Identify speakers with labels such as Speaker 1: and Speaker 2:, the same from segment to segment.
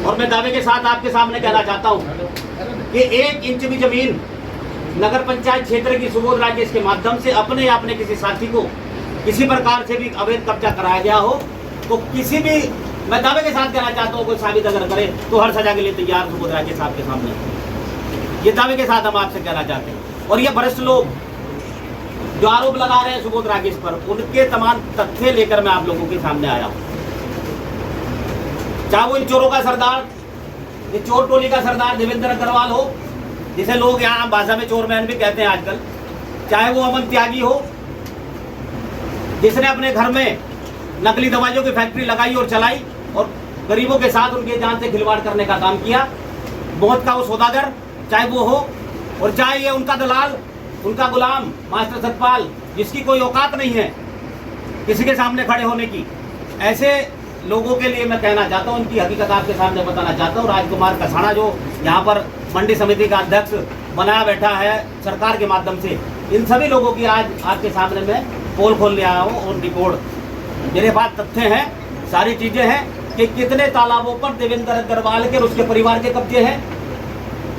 Speaker 1: और मैं दावे के साथ आपके सामने कहना चाहता हूँ कि 1 इंच भी जमीन नगर पंचायत क्षेत्र की सुबोध राकेश के माध्यम से अपने या अपने किसी साथी को किसी प्रकार से भी अवैध कब्जा कराया गया हो तो किसी भी, मैं दावे के साथ कहना चाहता हूँ, कोई साबित अगर करे तो हर सजा के लिए तैयार सुबोध राकेश साहब के सामने। ये दावे के साथ हम आपसे कहना चाहते हैं। और ये भ्रष्ट लोग जो आरोप लगा रहे हैं सुबोध राकेश पर, उनके तमाम तथ्य लेकर मैं आप लोगों के सामने आया हूँ। चाहे वो इन चोरों का सरदार, ये चोर टोली का सरदार देवेंद्र अग्रवाल हो, जिसे लोग यहाँ भाषा में चोरमैन भी कहते हैं आजकल, चाहे वो अमन त्यागी हो जिसने अपने घर में नकली दवाइयों की फैक्ट्री लगाई और चलाई और गरीबों के साथ उनके जान से खिलवाड़ करने का काम किया, मौत का वो सौदागर चाहे वो हो, और चाहे ये उनका दलाल, उनका गुलाम मास्टर सतपाल, जिसकी कोई औकात नहीं है किसी के सामने खड़े होने की। ऐसे लोगों के लिए मैं कहना चाहता हूँ, उनकी हकीकत आपके सामने बताना चाहता हूँ। राजकुमार कसाना जो यहाँ पर मंडी समिति का अध्यक्ष बनाया बैठा है सरकार के माध्यम से, इन सभी लोगों की आज आपके सामने मैं पोल खोल ले आया हूँ। और रिकॉर्ड मेरे पास तथ्य हैं, सारी चीज़ें हैं कि कितने तालाबों पर देवेंद्र अग्रवाल के और उसके परिवार के कब्जे हैं,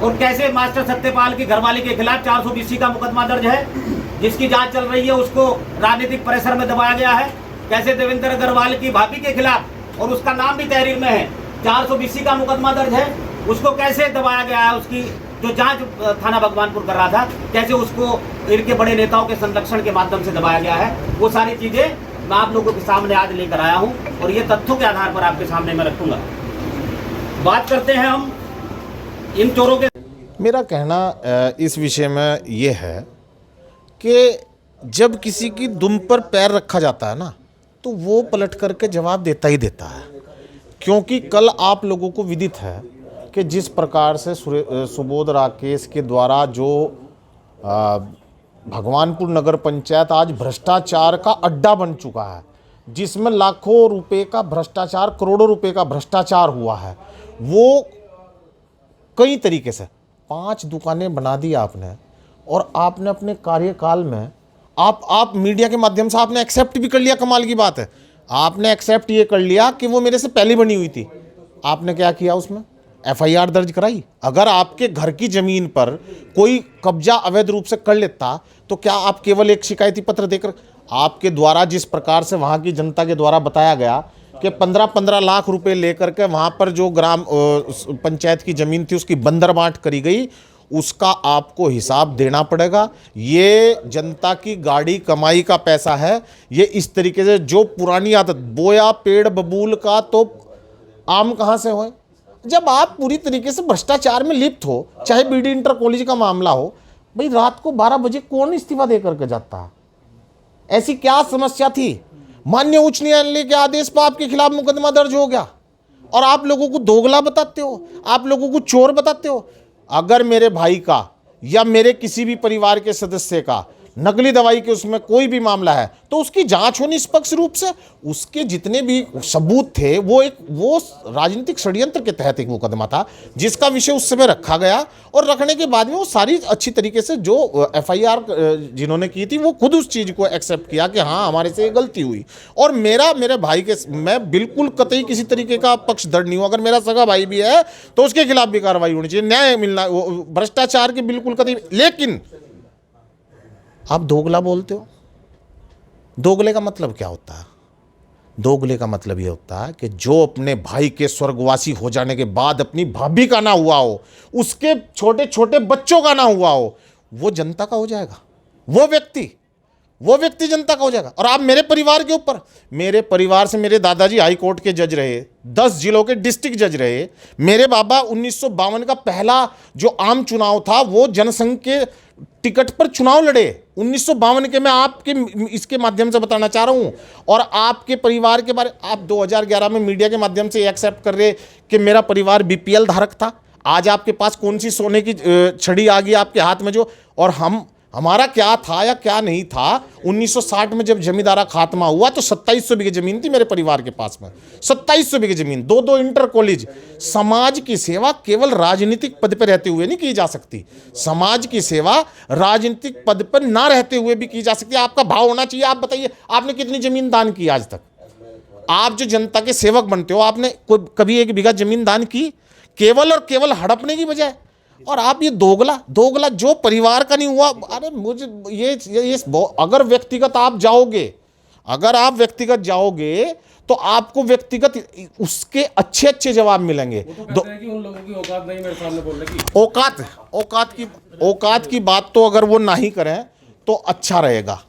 Speaker 1: और कैसे मास्टर सत्यपाल की घरवाली के खिलाफ 420 का मुकदमा दर्ज है जिसकी जांच चल रही है, उसको राजनीतिक प्रेशर में दबाया गया है। कैसे देवेंद्र अग्रवाल की भाभी के खिलाफ, और उसका नाम भी तहरीर में है, 420 का मुकदमा दर्ज है, उसको कैसे दबाया गया है। उसकी जो जांच थाना भगवानपुर कर रहा था, कैसे उसको इनके बड़े नेताओं के संरक्षण के माध्यम से दबाया गया है। वो सारी चीज़ें मैं आप लोगों के सामने आज लेकर आया हूँ और ये तथ्यों के आधार पर आपके सामने मैं रखूँगा। बात करते हैं हम इन चोरों के।
Speaker 2: मेरा कहना इस विषय में ये है कि जब किसी की दुम पर पैर रखा जाता है ना, तो वो पलट करके जवाब देता ही देता है। क्योंकि कल आप लोगों को विदित है कि जिस प्रकार से सुबोध राकेश के द्वारा जो भगवानपुर नगर पंचायत आज भ्रष्टाचार का अड्डा बन चुका है, जिसमें लाखों रुपए का भ्रष्टाचार, करोड़ों रुपए का भ्रष्टाचार हुआ है, वो कई तरीके से 5 दुकानें बना दी आपने। और आपने अपने कार्यकाल में आप मीडिया के माध्यम से आपने एक्सेप्ट भी कर लिया। कमाल की बात है, आपने एक्सेप्ट ये कर लिया कि वो मेरे से पहले बनी हुई थी। आपने क्या किया, उसमें FIR दर्ज कराई। अगर आपके घर की ज़मीन पर कोई कब्जा अवैध रूप से कर लेता तो क्या आप केवल एक शिकायती पत्र देकर, आपके द्वारा जिस प्रकार से वहाँ की जनता के द्वारा बताया गया कि 15-15 लाख रुपए लेकर के वहाँ पर जो ग्राम पंचायत की ज़मीन थी उसकी बंदर बांट करी गई, उसका आपको हिसाब देना पड़ेगा। ये जनता की गाड़ी कमाई का पैसा है। ये इस तरीके से जो पुरानी आदत, बोया पेड़ बबूल का तो आम कहाँ से होए। जब आप पूरी तरीके से भ्रष्टाचार में लिप्त हो, चाहे BD इंटर कॉलेज का मामला हो, भाई रात को 12 बजे कौन इस्तीफा दे करके जाता है? ऐसी क्या समस्या थी? माननीय उच्च न्यायालय के आदेश पर आपके खिलाफ मुकदमा दर्ज हो गया और आप लोगों को दोगला बताते हो, आप लोगों को चोर बताते हो। अगर मेरे भाई का या मेरे किसी भी परिवार के सदस्य का नकली दवाई के उसमें कोई भी मामला है तो उसकी जांच होनी निष्पक्ष रूप से। उसके जितने भी सबूत थे वो राजनीतिक षड्यंत्र के तहत एक मुकदमा था जिसका विषय उस समय रखा गया, और रखने के बाद में वो सारी अच्छी तरीके से जो FIR जिन्होंने की थी वो खुद उस चीज़ को एक्सेप्ट किया कि हाँ हमारे से गलती हुई। और मेरे भाई के, मैं बिल्कुल कतई किसी तरीके का पक्षधर नहीं हूँ। अगर मेरा सगा भाई भी है तो उसके खिलाफ भी कार्रवाई होनी चाहिए, न्याय मिलना, भ्रष्टाचार की बिल्कुल कतई। लेकिन आप दोगला बोलते हो। दोगले का मतलब क्या होता है? दोगले का मतलब ये होता है कि जो अपने भाई के स्वर्गवासी हो जाने के बाद अपनी भाभी का ना हुआ हो, उसके छोटे छोटे बच्चों का ना हुआ हो, वो जनता का हो जाएगा। वो व्यक्ति जनता का हो जाएगा। और आप मेरे परिवार के ऊपर, मेरे परिवार से मेरे दादाजी हाई कोर्ट के जज रहे, 10 जिलों के डिस्ट्रिक्ट जज रहे। मेरे बाबा 1952 का पहला जो आम चुनाव था वो जनसंघ के टिकट पर चुनाव लड़े 1952 के। मैं आपके इसके माध्यम से बताना चाह रहा हूं। और आपके परिवार के बारे, आप 2011 में मीडिया के माध्यम से एक्सेप्ट कर रहे कि मेरा परिवार BPL धारक था। आज आपके पास कौन सी सोने की छड़ी आ गई आपके हाथ में जो, और हमारा क्या था या क्या नहीं था। 1960 में जब जमींदारा खात्मा हुआ तो 2700 बीघे जमीन थी मेरे परिवार के पास में, 2700 बीघे जमीन, 2 इंटर कॉलेज। समाज की सेवा केवल राजनीतिक पद पर रहते हुए नहीं की जा सकती, समाज की सेवा राजनीतिक पद पर ना रहते हुए भी की जा सकती है। आपका भाव होना चाहिए। आप बताइए आपने कितनी जमीन दान की आज तक? आप जो जनता के सेवक बनते हो, आपने कभी 1 बीघा जमीन दान की केवल और केवल हड़पने की बजाय? और आप ये दोगला जो परिवार का नहीं हुआ, अरे मुझे ये अगर आप व्यक्तिगत जाओगे तो आपको व्यक्तिगत उसके अच्छे जवाब मिलेंगे।
Speaker 3: वो तो कहते हैं कि उन लोगों की औकात नहीं मेरे सामने बोलने की।
Speaker 2: औकात की बात तो अगर वो नहीं करें तो अच्छा रहेगा।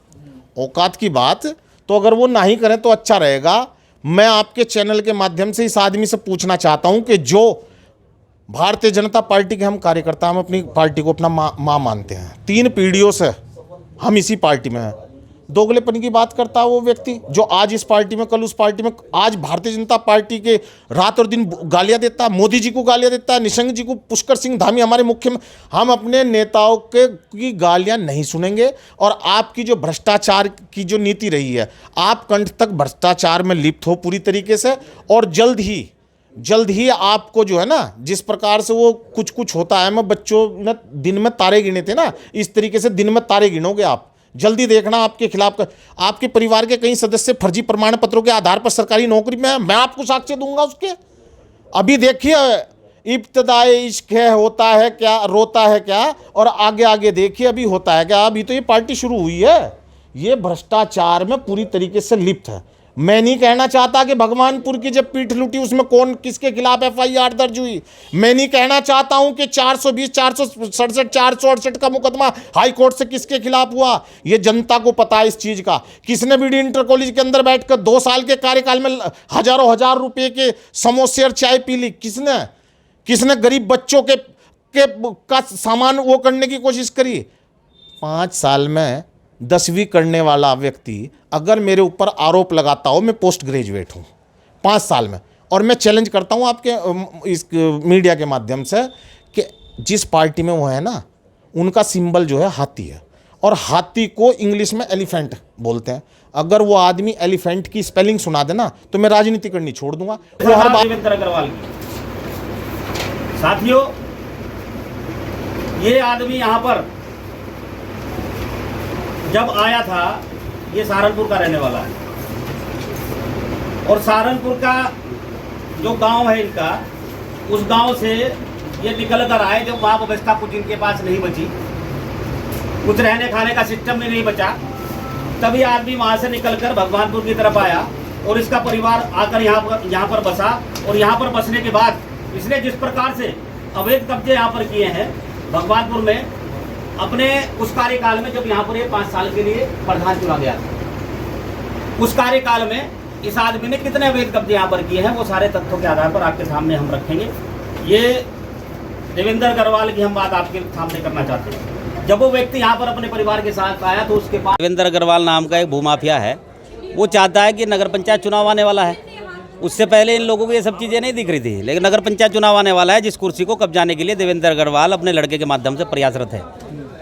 Speaker 2: औकात की बात तो अगर वो नहीं करें तो अच्छा रहेगा। मैं आपके चैनल के माध्यम से इस आदमी से पूछना चाहता हूं कि जो भारतीय जनता पार्टी के हम कार्यकर्ता, हम अपनी पार्टी को अपना माँ मानते हैं, 3 पीढ़ियों से हम इसी पार्टी में हैं। दोगलेपन की बात करता है वो व्यक्ति जो आज इस पार्टी में, कल उस पार्टी में, आज भारतीय जनता पार्टी के रात और दिन गालियां देता है, मोदी जी को गालियां देता है, निशंक जी को, पुष्कर सिंह धामी हमारे मुख्यमंत्री। हम अपने नेताओं की गालियां नहीं सुनेंगे। और आपकी जो भ्रष्टाचार की जो नीति रही है, आप कंठ तक भ्रष्टाचार में लिप्त हो पूरी तरीके से। और जल्द ही आपको जो है ना, जिस प्रकार से वो कुछ होता है, मैं बच्चों ने दिन में तारे गिने थे ना, इस तरीके से दिन में तारे गिनोगे आप। जल्दी देखना आपके खिलाफ आपके परिवार के कई सदस्य फर्जी प्रमाण पत्रों के आधार पर सरकारी नौकरी में है। मैं आपको साक्ष्य दूंगा उसके। अभी देखिए, इब्तिदाए इश्क है, होता है क्या, रोता है क्या, और आगे देखिए अभी होता है क्या। अभी तो ये पार्टी शुरू हुई है। ये भ्रष्टाचार में पूरी तरीके से लिप्त है। मैं नहीं कहना चाहता कि भगवानपुर की जब पीठ लुटी उसमें कौन किसके खिलाफ FIR दर्ज हुई। मैं नहीं कहना चाहता हूं कि 420, 467, 468 का मुकदमा हाई कोर्ट से किसके खिलाफ हुआ। ये जनता को पता है इस चीज का। किसने बीडी इंटर कॉलेज के अंदर बैठकर 2 साल के कार्यकाल में हजार रुपए के समोसे और चाय पी ली? किसने गरीब बच्चों का सामान वो करने की कोशिश करी? 5 साल में 10वीं करने वाला व्यक्ति अगर मेरे ऊपर आरोप लगाता हो, मैं पोस्ट ग्रेजुएट हूँ 5 साल में, और मैं चैलेंज करता हूँ आपके इस मीडिया के माध्यम से कि जिस पार्टी में वो है ना, उनका सिंबल जो है हाथी है, और हाथी को इंग्लिश में एलिफेंट बोलते हैं। अगर वो आदमी एलिफेंट की स्पेलिंग सुना देना तो मैं राजनीति करनी छोड़ दूंगा। वो हर बात
Speaker 1: देवेंद्र अग्रवाल की। साथियों, ये आदमी यहाँ पर जब आया था, ये सहारनपुर का रहने वाला है, और सहारनपुर का जो गांव है इनका, उस गांव से ये निकल कर आए जब वहाँ व्यवस्था कुछ इनके पास नहीं बची, कुछ रहने खाने का सिस्टम भी नहीं बचा, तभी आदमी वहाँ से निकलकर भगवानपुर की तरफ आया और इसका परिवार आकर यहाँ पर बसा। और यहाँ पर बसने के बाद इसने जिस प्रकार से अवैध कब्जे यहाँ पर किए हैं भगवानपुर में, अपने उस कार्यकाल में जब यहाँ पर ये 5 साल के लिए प्रधान चुना गया था, उस कार्यकाल में इस आदमी ने कितने अवैध कब्जे यहाँ पर किए हैं, वो सारे तथ्यों के आधार पर आपके सामने हम रखेंगे। ये देवेंद्र अग्रवाल की हम बात आपके सामने करना चाहते हैं। जब वो व्यक्ति यहाँ पर अपने परिवार के साथ आया तो उसके पास
Speaker 4: देवेंद्र अग्रवाल नाम का एक भूमाफिया है। वो चाहता है कि नगर पंचायत चुनाव आने वाला है, उससे पहले इन लोगों को ये सब चीज़ें नहीं दिख रही थी, लेकिन नगर पंचायत चुनाव आने वाला है, जिस कुर्सी को कब्जाने के लिए देवेंद्र अग्रवाल अपने लड़के के माध्यम से प्रयासरत है।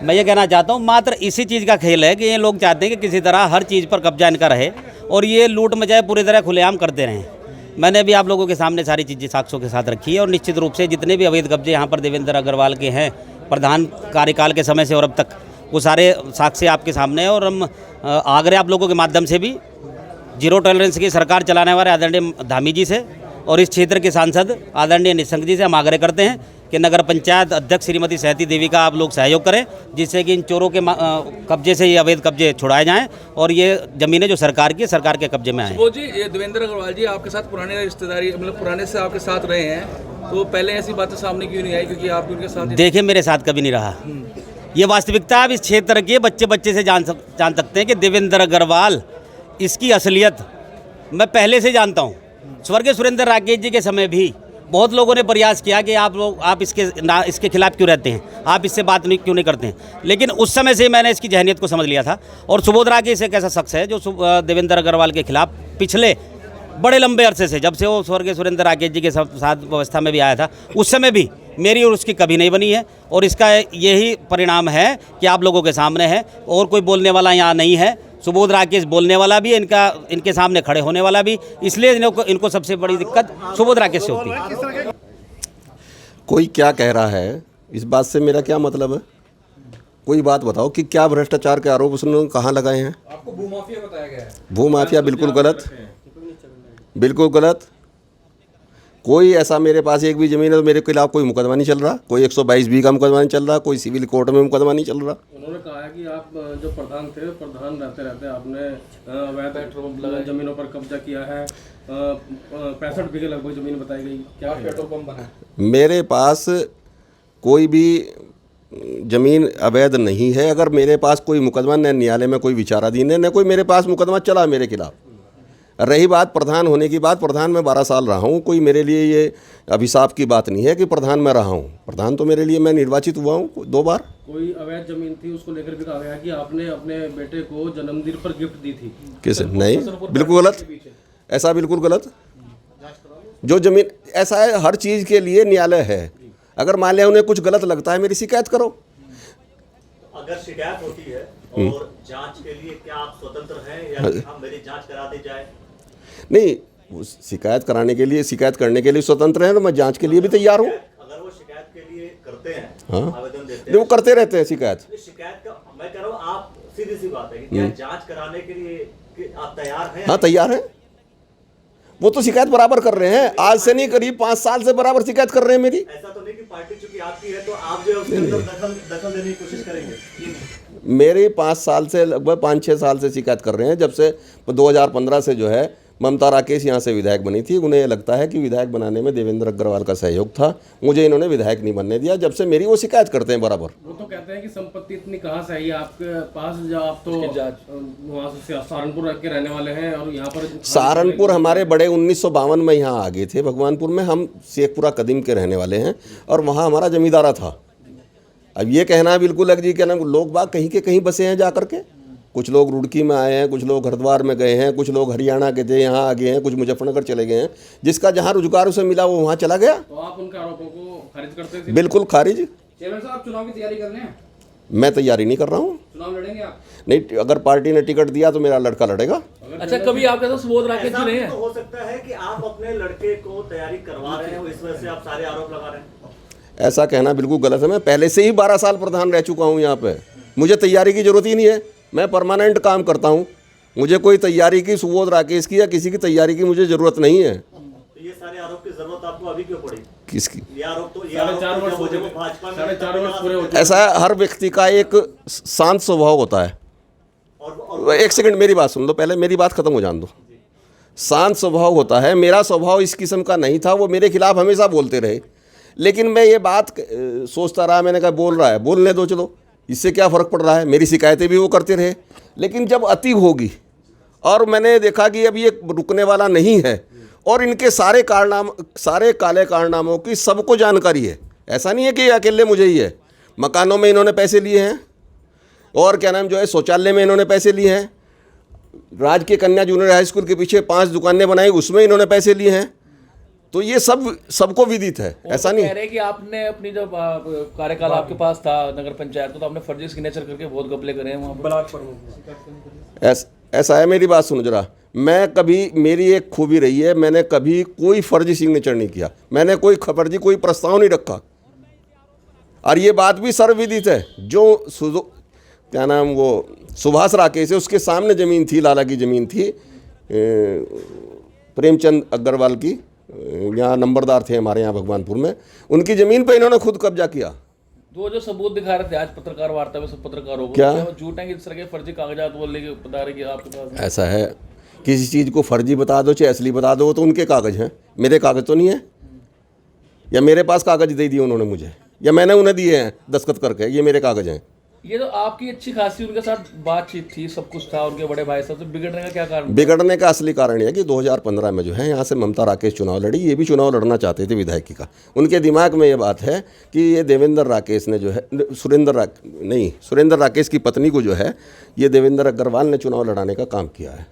Speaker 4: मैं ये कहना चाहता हूँ, मात्र इसी चीज़ का खेल है कि ये लोग चाहते हैं कि किसी तरह हर चीज़ पर कब्जा इनका रहे और ये लूट मचाए पूरी तरह खुलेआम करते रहें। मैंने भी आप लोगों के सामने सारी चीज़ें साक्ष्यों के साथ रखी है, और निश्चित रूप से जितने भी अवैध कब्जे यहाँ पर देवेंद्र अग्रवाल के हैं प्रधान कार्यकाल के समय से और अब तक, वो सारे साक्ष्य आपके सामने है। और हम आग्रह आप लोगों के माध्यम से भी जीरो टॉलरेंस की सरकार चलाने वाले आदरणीय धामी जी से और इस क्षेत्र के सांसद आदरणीय निशंक जी से हम आग्रह करते हैं कि नगर पंचायत अध्यक्ष श्रीमती सहती देवी का आप लोग सहयोग करें, जिससे कि इन चोरों के कब्जे से ये अवैध कब्जे छुड़ाए जाएं और ये ज़मीनें जो सरकार की, सरकार के कब्जे में आएँ।
Speaker 3: वो जी, ये देवेंद्र अग्रवाल जी आपके साथ पुराने रिश्तेदारी, मतलब पुराने से आपके साथ रहे हैं, तो पहले ऐसी बातें सामने क्यों नहीं आई? क्योंकि आप उनके साथ
Speaker 4: देखिए, मेरे साथ कभी नहीं रहा। ये वास्तविकता आप इस क्षेत्र के बच्चे से जान सकते हैं कि देवेंद्र अग्रवाल, इसकी असलियत मैं पहले से जानता हूँ। स्वर्गीय सुरेंद्र राकेश जी के समय भी बहुत लोगों ने प्रयास किया कि आप इसके खिलाफ क्यों रहते हैं, आप इससे बात क्यों नहीं करते हैं, लेकिन उस समय से मैंने इसकी जहनीत को समझ लिया था। और सुबोध राकेश एक ऐसा शख्स है जो देवेंद्र अग्रवाल के खिलाफ पिछले बड़े लंबे अरसे से, जब से वो स्वर्गीय सुरेंद्र राकेश जी के साथ व्यवस्था में भी आया था, उस समय भी मेरी और उसकी कभी नहीं बनी है। और इसका यही परिणाम है कि आप लोगों के सामने है, और कोई बोलने वाला यहाँ नहीं है। सुबोध राकेश बोलने वाला भी, इनके सामने खड़े होने वाला भी, इसलिए इनको सबसे बड़ी दिक्कत सुबोध राकेश से होती है।
Speaker 5: कोई क्या कह रहा है, इस बात से मेरा क्या मतलब है? कोई बात बताओ कि क्या भ्रष्टाचार के आरोप उसने कहाँ लगाए हैं?
Speaker 3: आपको भूमाफिया बताया गया है।
Speaker 5: भूमाफिया बिल्कुल गलत। बिल्कुल गलत। कोई ऐसा मेरे पास एक भी ज़मीन है तो मेरे खिलाफ कोई मुकदमा नहीं चल रहा, कोई 122B का मुकदमा नहीं चल रहा, कोई सिविल कोर्ट में मुकदमा नहीं चल रहा।
Speaker 6: उन्होंने कहा है कि आप जो प्रधान थे, प्रधान रहते रहते आपने अवैध जमीनों पर कब्जा किया है। 65 बीघे लगभग जमीन बताई गई। क्या पेट्रोल पंप बना?
Speaker 5: मेरे पास कोई भी ज़मीन अवैध नहीं है। अगर मेरे पास कोई मुकदमा न न्यायालय में कोई विचाराधीन है, न कोई मेरे पास मुकदमा चला मेरे खिलाफ। रही बात प्रधान होने की बात, प्रधान मैं 12 साल रहा हूँ। कोई मेरे लिए ये अभिशाप की बात नहीं है कि प्रधान मैं रहा हूँ। प्रधान तो मेरे लिए, मैं निर्वाचित हुआ हूँ 2 बार।
Speaker 6: कोई अवैध जमीन थी, उसको लेकर भी कहा गया कि आपने अपने बेटे को जन्मदिन पर गिफ्ट दी थी।
Speaker 5: किस? नहीं, बिल्कुल गलत, ऐसा बिल्कुल गलत। जो जमीन, ऐसा है हर चीज़ के लिए न्यायालय है। अगर मान लिया उन्हें कुछ गलत लगता है, मेरी शिकायत करो।
Speaker 7: अगर शिकायत होती है और जांच के लिए क्या आप स्वतंत्र हैं या हम मेरी जांच करा दी जाए?
Speaker 5: नहीं, शिकायत कराने के लिए, शिकायत करने के लिए स्वतंत्र हैं, तो मैं जांच के लिए भी तैयार हूँ।
Speaker 7: अगर वो शिकायत के लिए करते हैं,
Speaker 5: हाँ,
Speaker 7: आवेदन देते
Speaker 5: नहीं, वो करते रहते हैं शिकायत।
Speaker 7: शिकायत का मैं कह रहा हूँ, आप सीधी सी बात है कि क्या जांच कराने के लिए कि आप तैयार हैं?
Speaker 5: हाँ, तैयार हैं। वो तो शिकायत बराबर कर रहे हैं, आज से नहीं, करीब 5 साल से बराबर शिकायत कर रहे हैं मेरी।
Speaker 7: ऐसा तो नहीं कि पार्टी चूंकि आपकी है तो आप जो है उसके अंदर दखल देने की कोशिश करेंगे?
Speaker 5: मेरे 5 साल से, लगभग 5-6 साल से शिकायत कर रहे हैं। जब से 2015 से जो है ममता राकेश यहाँ से विधायक बनी थी, उन्हें ये लगता है कि विधायक बनाने में देवेंद्र अग्रवाल का सहयोग था। मुझे इन्होंने विधायक नहीं बनने दिया। जब से मेरी वो शिकायत करते हैं बराबर।
Speaker 6: वो तो कहते हैं कि संपत्ति इतनी कहाँ से आई आपके पास, जब आप तो वहाँ से सहारनपुर के रहने वाले हैं और यहाँ पर
Speaker 5: सहारनपुर हमारे बड़े 1952 में यहाँ आ गए थे भगवानपुर में। हम शेखपुरा कदीम के रहने वाले हैं और वहाँ हमारा जमींदारा था। अब ये कहना बिल्कुल लग जी, क्या नाम, लोग बाग कहीं के कहीं बसे हैं जा करके। कुछ लोग रुड़की में आए हैं, कुछ लोग हरिद्वार में गए हैं, कुछ लोग हरियाणा के थे यहाँ आ गए हैं, कुछ मुजफ्फरनगर चले गए हैं। जिसका जहाँ रोजगार उसे मिला वो वहाँ चला गया।
Speaker 6: तो आप उनके आरोपों को खारिज करते हैं?
Speaker 5: बिल्कुल खारिज।
Speaker 6: चेयरमैन साहब, चुनाव की तैयारी कर रहे हैं?
Speaker 5: मैं तैयारी नहीं कर रहा हूँ।
Speaker 6: चुनाव लड़ेंगे आप?
Speaker 5: नहीं, अगर पार्टी ने टिकट दिया तो मेरा लड़का लड़ेगा।
Speaker 3: अच्छा, कभी आपके साथ सुबोध राकेश जी रहे हैं?
Speaker 7: तो हो सकता है कि आप अपने लड़के को तैयारी करवा रहे हो, इस वजह से आप सारे आरोप लगा रहे हैं।
Speaker 5: ऐसा कहना बिल्कुल गलत है। मैं पहले से ही 12 साल प्रधान रह चुका हूँ यहाँ पे। मुझे तैयारी की जरूरत ही नहीं है। मैं परमानेंट काम करता हूँ। मुझे कोई तैयारी की, सुबोध राकेश की या किसी की तैयारी की मुझे ज़रूरत नहीं है।
Speaker 7: तो ये सारे आरोप की जरूरत आपको अभी क्यों पड़ी?
Speaker 5: किसकी?
Speaker 7: ये आरोप तो
Speaker 6: साढ़े 4 वर्ष हो चुके,
Speaker 7: भाजपा में
Speaker 6: 4.5 वर्ष पूरे हो चुके।
Speaker 5: ऐसा है, हर व्यक्ति का एक शांत स्वभाव होता है।
Speaker 7: और
Speaker 5: एक सेकंड मेरी बात सुन लो, पहले मेरी बात खत्म हो जान दो। शांत स्वभाव होता है। मेरा स्वभाव इस किस्म का नहीं था। वो मेरे खिलाफ हमेशा बोलते रहे, लेकिन मैं ये बात सोचता रहा। मैंने कहा बोल रहा है, बोलने दो, चलो, इससे क्या फ़र्क पड़ रहा है। मेरी शिकायतें भी वो करते रहे, लेकिन जब अति होगी और मैंने देखा कि अब ये रुकने वाला नहीं है और इनके सारे काले कारनामों की सबको जानकारी है। ऐसा नहीं है कि अकेले मुझे ही है। मकानों में इन्होंने पैसे लिए हैं और क्या नाम जो है शौचालय में इन्होंने पैसे लिए हैं। राजकीय कन्या जूनियर हाई स्कूल के पीछे 5 दुकानें बनाई, उसमें इन्होंने पैसे लिए हैं। तो ये सबको विदित है। ऐसा नहीं
Speaker 3: कह रहे कि आपने अपनी जब कार्यकाल आपके पास था नगर पंचायत, तो आपने फर्जी सिग्नेचर करके बहुत घपले करे हैं वहाँ पर।
Speaker 5: ऐसा है, मेरी बात सुनो जरा। मैं कभी, मेरी एक खूबी रही है, मैंने कभी कोई फर्जी सिग्नेचर नहीं किया। मैंने कोई फर्जी कोई प्रस्ताव नहीं रखा और ये बात भी सर्वविदित है। जो क्या नाम वो सुभाष राकेश है, उसके सामने ज़मीन थी, लाला की ज़मीन थी, प्रेमचंद अग्रवाल की, यहाँ नंबरदार थे हमारे यहाँ भगवानपुर में। उनकी ज़मीन पे इन्होंने खुद कब्जा किया।
Speaker 3: दो जो सबूत दिखा रहे थे आज पत्रकार वार्ता में सब पत्रकारों को,
Speaker 5: क्या
Speaker 3: झूठ है कि इस तरह के फर्जी कागजात वो लेके बता रहे कि आपके पास?
Speaker 5: ऐसा है, किसी चीज़ को फर्जी बता दो चाहे असली बता दो, तो उनके कागज़ हैं, मेरे कागज़ तो नहीं है। या मेरे पास कागज़ दे दिए उन्होंने मुझे, या मैंने उन्हें दिए हैं दस्तखत करके, ये मेरे कागज़ हैं।
Speaker 3: ये तो आपकी अच्छी खासी उनके साथ बातचीत थी, सब कुछ था, उनके बड़े भाई साहब, तो बिगड़ने का क्या कारण?
Speaker 5: बिगड़ने का असली कारण यह है कि 2015 में जो है यहाँ से ममता राकेश चुनाव लड़ी। ये भी चुनाव लड़ना चाहते थे विधायकी का। उनके दिमाग में ये बात है कि ये देवेंद्र राकेश ने जो है, सुरेंद्र राकेश की पत्नी को जो है, ये देवेंद्र अग्रवाल ने चुनाव लड़ाने का काम किया है।